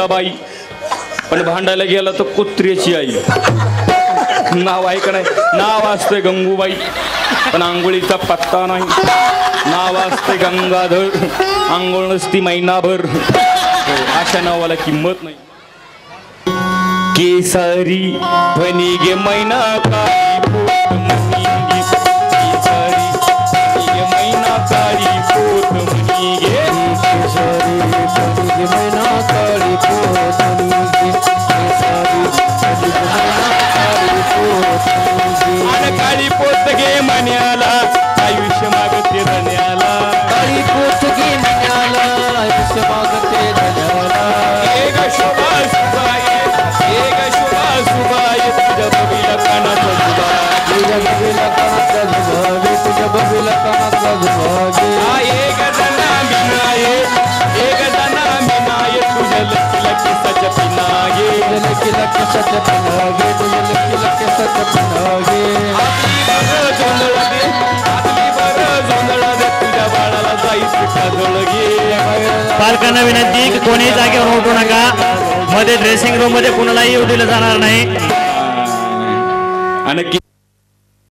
सीताबाई, पण भांडायला गेला तर कुत्र्याची आई. नाव आहे का नाही? नाव असतंय गंगूबाई, पण आंघोळीचा पत्ता नाही. नाव असते गंगाधर, आंघोळ नसती महिनाभर. अशा नावाला किंमत नाही. केसरी ध्वनी गे मैना काळी पोत म्हणी गे, केसरी ध्वनी गे मैना काळी पोत म्हणी गे, केसरी ध्वनी गे मैना काळी पोत म्हणी गे, केसरी ध्वनी गे मैना काळी पोत म्हणी गे. आणि काळी पोत गे मण्याला आयुष्य मागते धन्याला, काळी पोत गे मण्याला आयुष्य मागते धन्याला. एक शुभा शुभाये, एक शुभा शुभाये, तुझ्या बघीला कानाचा जुबागे, तुझ्या बघीला कानाचा जुबागे, तुझ्या बघीला कानाचा जुबागे. एक जना मिनाये, एक जना मिनाये, तुझ्या लकीला केसाच्या पिनागे, तुझ्या लकीला केसाच्या पिनागे, तुझ्या लकीला केसाच्या पिनागे. आपली बरं जोंधळा दे, आपली बरं जोंधळा दे, तुझ्या बाळाला जायचं काजळ घे. पालकांना विनंती की कोणी जागेवर उठू नका. मध्ये ड्रेसिंग रूम मध्ये कुणालाही येऊ दिलं जाणार नाही. आणि